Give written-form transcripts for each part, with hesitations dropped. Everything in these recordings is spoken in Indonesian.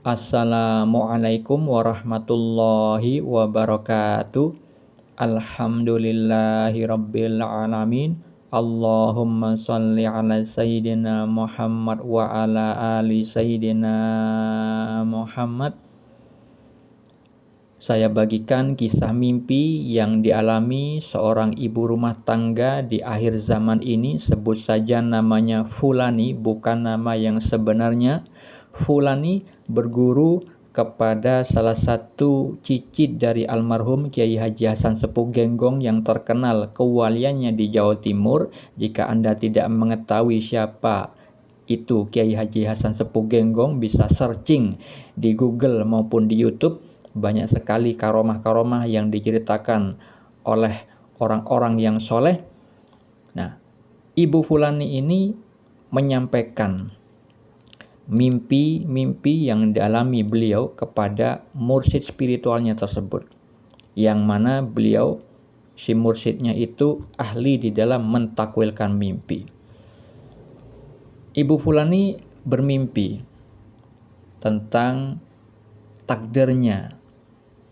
Assalamualaikum warahmatullahi wabarakatuh. Alhamdulillahi rabbil alamin. Allahumma salli ala sayyidina Muhammad wa ala ali sayyidina Muhammad. Saya bagikan kisah mimpi yang dialami seorang ibu rumah tangga di akhir zaman ini. Sebut saja namanya Fulani, bukan nama yang sebenarnya. Fulani berguru kepada salah satu cicit dari almarhum Kiai Haji Hasan Sepuh Genggong yang terkenal kewaliannya di Jawa Timur. Jika Anda tidak mengetahui siapa itu Kiai Haji Hasan Sepuh Genggong, bisa searching di Google maupun di YouTube. Banyak sekali karomah-karomah yang diceritakan oleh orang-orang yang soleh. Nah, Ibu Fulani ini menyampaikan mimpi-mimpi yang dialami beliau kepada mursyid spiritualnya tersebut, yang mana beliau, si mursyidnya itu ahli di dalam mentakwilkan mimpi. Ibu Fulani bermimpi tentang takdirnya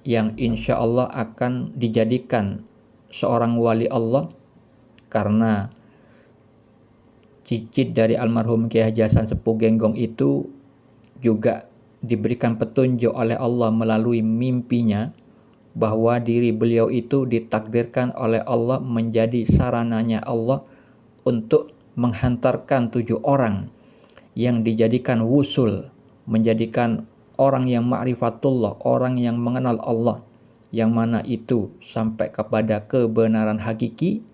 yang insya Allah akan dijadikan seorang wali Allah, karena cicit dari almarhum Kiai Haji Hasan Sepuh Genggong itu juga diberikan petunjuk oleh Allah melalui mimpinya bahwa diri beliau itu ditakdirkan oleh Allah menjadi sarananya Allah untuk menghantarkan 7 orang yang dijadikan wusul, menjadikan orang yang ma'rifatullah, orang yang mengenal Allah, yang mana itu sampai kepada kebenaran hakiki.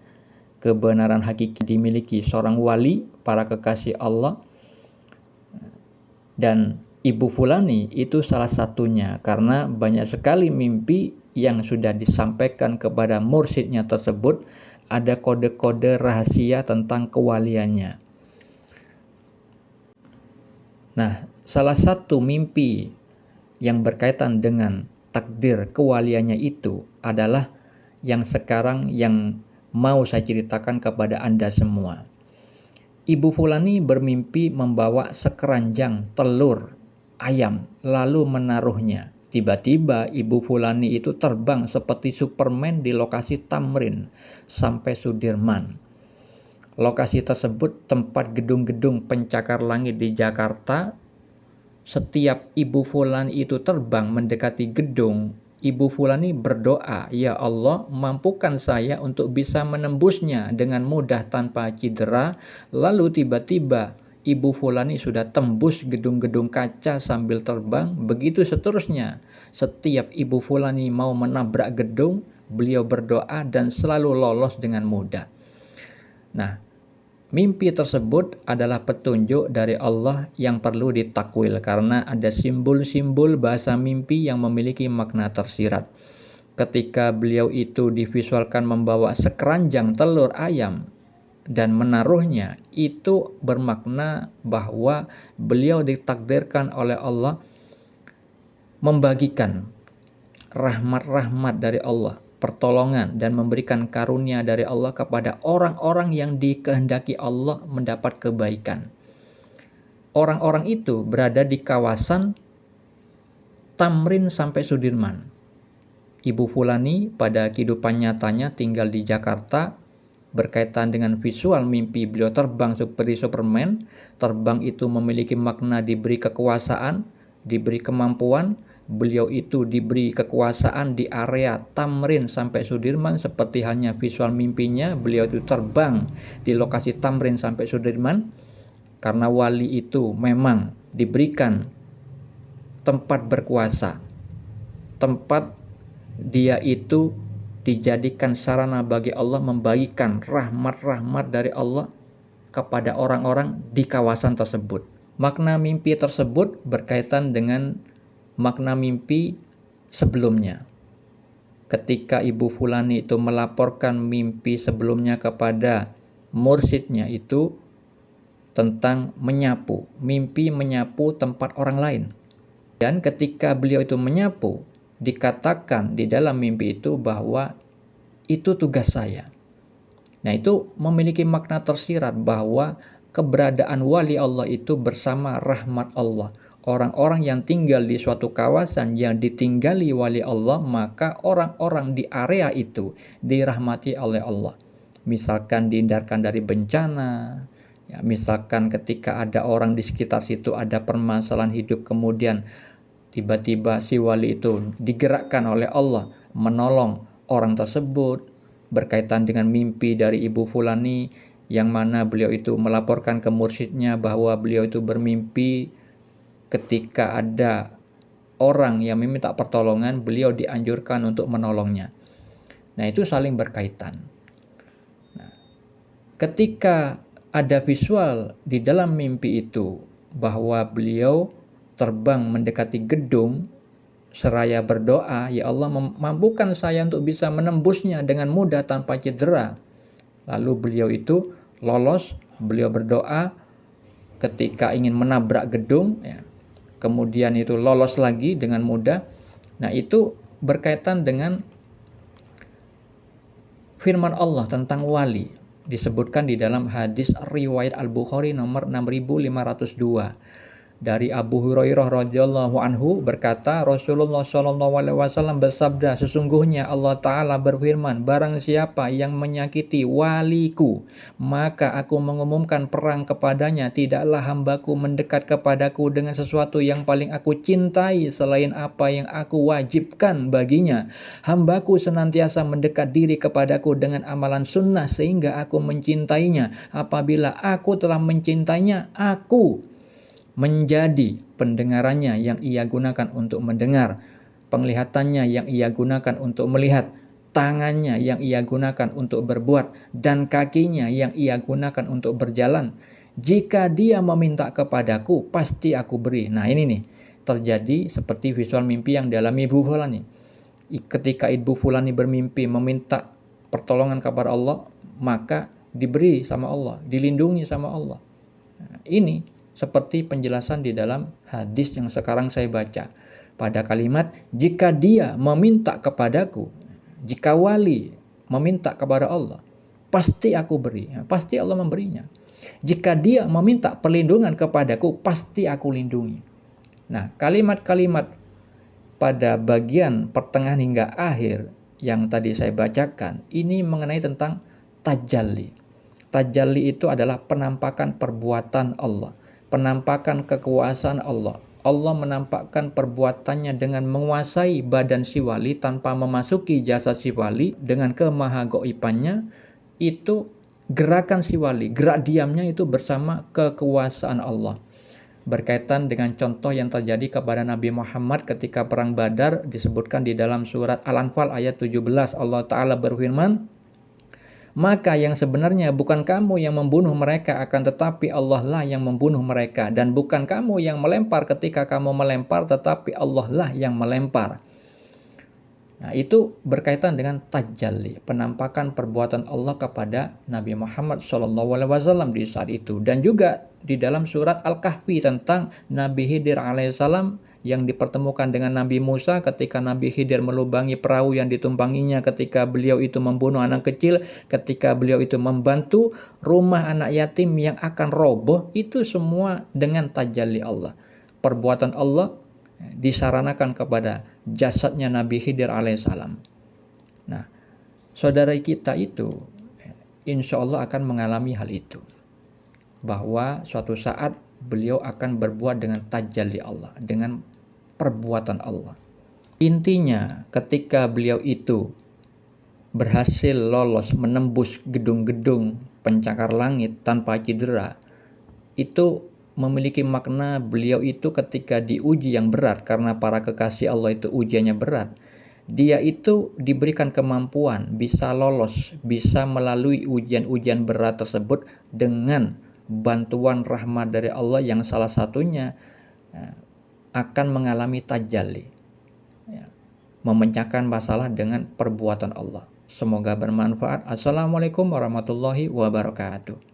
Kebenaran hakiki dimiliki seorang wali, para kekasih Allah. Dan Ibu Fulani itu salah satunya, karena banyak sekali mimpi yang sudah disampaikan kepada mursyidnya tersebut, ada kode-kode rahasia tentang kewaliannya. Nah, salah satu mimpi yang berkaitan dengan takdir kewaliannya itu adalah yang sekarang yang mau saya ceritakan kepada Anda semua. Ibu Fulani bermimpi membawa sekeranjang telur ayam lalu menaruhnya. Tiba-tiba Ibu Fulani itu terbang seperti Superman di lokasi Tamrin sampai Sudirman. Lokasi tersebut tempat gedung-gedung pencakar langit di Jakarta. Setiap Ibu Fulani itu terbang mendekati gedung, Ibu Fulani berdoa, "Ya Allah, mampukan saya untuk bisa menembusnya dengan mudah tanpa cedera." Lalu tiba-tiba Ibu Fulani sudah tembus gedung-gedung kaca sambil terbang. Begitu seterusnya. Setiap Ibu Fulani mau menabrak gedung, beliau berdoa dan selalu lolos dengan mudah. Nah, mimpi tersebut adalah petunjuk dari Allah yang perlu ditakwil, karena ada simbol-simbol bahasa mimpi yang memiliki makna tersirat. Ketika beliau itu divisualkan membawa sekeranjang telur ayam dan menaruhnya, itu bermakna bahwa beliau ditakdirkan oleh Allah membagikan rahmat-rahmat dari Allah, pertolongan dan memberikan karunia dari Allah kepada orang-orang yang dikehendaki Allah mendapat kebaikan. Orang-orang itu berada di kawasan Tamrin sampai Sudirman. Ibu Fulani pada kehidupan nyatanya tinggal di Jakarta. Berkaitan dengan visual mimpi, beliau terbang seperti Superman. Terbang itu memiliki makna diberi kekuasaan, diberi kemampuan. Beliau itu diberi kekuasaan di area Tamrin sampai Sudirman, seperti halnya visual mimpinya. Beliau itu terbang di lokasi Tamrin sampai Sudirman, karena wali itu memang diberikan tempat berkuasa, tempat dia itu dijadikan sarana bagi Allah membagikan rahmat-rahmat dari Allah kepada orang-orang di kawasan tersebut. Makna mimpi tersebut berkaitan dengan makna mimpi sebelumnya. Ketika Ibu Fulani itu melaporkan mimpi sebelumnya kepada mursyidnya itu tentang menyapu, mimpi menyapu tempat orang lain. Dan ketika beliau itu menyapu, dikatakan di dalam mimpi itu bahwa itu tugas saya. Nah, itu memiliki makna tersirat bahwa keberadaan wali Allah itu bersama rahmat Allah. Orang-orang yang tinggal di suatu kawasan yang ditinggali wali Allah, maka orang-orang di area itu dirahmati oleh Allah. Misalkan dihindarkan dari bencana, ya, misalkan ketika ada orang di sekitar situ ada permasalahan hidup, kemudian tiba-tiba si wali itu digerakkan oleh Allah menolong orang tersebut berkaitan dengan mimpi dari Ibu Fulani, yang mana beliau itu melaporkan ke mursyidnya bahwa beliau itu bermimpi ketika ada orang yang meminta pertolongan, beliau dianjurkan untuk menolongnya. Nah, itu saling berkaitan. Nah, ketika ada visual di dalam mimpi itu bahwa beliau terbang mendekati gedung seraya berdoa, "Ya Allah, mampukan saya untuk bisa menembusnya dengan mudah tanpa cedera." Lalu beliau itu lolos, beliau berdoa ketika ingin menabrak gedung, ya, kemudian itu lolos lagi dengan mudah. Nah, itu berkaitan dengan firman Allah tentang wali, disebutkan di dalam hadis riwayat Al-Bukhari nomor 6502 dari Abu Hurairah radhiyallahu anhu berkata, Rasulullah shallallahu alaihi wasallam bersabda, sesungguhnya Allah Ta'ala berfirman, barang siapa yang menyakiti waliku, maka aku mengumumkan perang kepadanya. Tidaklah hambaku mendekat kepadaku dengan sesuatu yang paling aku cintai selain apa yang aku wajibkan baginya. Hambaku senantiasa mendekat diri kepadaku dengan amalan sunnah sehingga aku mencintainya. Apabila aku telah mencintainya, aku menjadi pendengarannya yang ia gunakan untuk mendengar, penglihatannya yang ia gunakan untuk melihat, tangannya yang ia gunakan untuk berbuat, dan kakinya yang ia gunakan untuk berjalan. Jika dia meminta kepadaku, pasti aku beri. Nah, ini nih terjadi seperti visual mimpi yang dialami Ibu Fulani. Ketika Ibu Fulani bermimpi meminta pertolongan kepada Allah, maka diberi sama Allah, dilindungi sama Allah. Nah, ini seperti penjelasan di dalam hadis yang sekarang saya baca. Pada kalimat, jika dia meminta kepadaku, jika wali meminta kepada Allah, pasti aku beri. Pasti Allah memberinya. Jika dia meminta perlindungan kepadaku, pasti aku lindungi. Nah, kalimat-kalimat pada bagian pertengahan hingga akhir yang tadi saya bacakan, ini mengenai tentang tajalli. Tajalli itu adalah penampakan perbuatan Allah, penampakan kekuasaan Allah. Allah menampakkan perbuatannya dengan menguasai badan si wali tanpa memasuki jasad si wali dengan kemahagoibannya. Itu gerakan si wali, gerak diamnya itu bersama kekuasaan Allah. Berkaitan dengan contoh yang terjadi kepada Nabi Muhammad ketika perang Badar, disebutkan di dalam surat Al-Anfal ayat 17, Allah Ta'ala berfirman, maka yang sebenarnya bukan kamu yang membunuh mereka, akan tetapi Allah lah yang membunuh mereka. Dan bukan kamu yang melempar ketika kamu melempar, tetapi Allah lah yang melempar. Nah, itu berkaitan dengan tajalli, penampakan perbuatan Allah kepada Nabi Muhammad SAW di saat itu. Dan juga di dalam surat Al-Kahfi tentang Nabi Khidir alaihissalam yang dipertemukan dengan Nabi Musa ketika Nabi Khidir melubangi perahu yang ditumpanginya ketika beliau itu membunuh anak kecil, ketika beliau itu membantu rumah anak yatim yang akan roboh, itu semua dengan tajalli Allah. Perbuatan Allah disaranakan kepada jasadnya Nabi Khidir alaihissalam. Nah, saudara kita itu insya Allah akan mengalami hal itu, bahwa suatu saat beliau akan berbuat dengan tajalli Allah, dengan perbuatan Allah. Intinya ketika beliau itu berhasil lolos menembus gedung-gedung pencakar langit tanpa cedera, itu memiliki makna beliau itu ketika diuji yang berat, karena para kekasih Allah itu ujiannya berat. Dia itu diberikan kemampuan bisa lolos, bisa melalui ujian-ujian berat tersebut dengan bantuan rahmat dari Allah, yang salah satunya akan mengalami tajalli, memecahkan masalah dengan perbuatan Allah. Semoga bermanfaat. Assalamualaikum warahmatullahi wabarakatuh.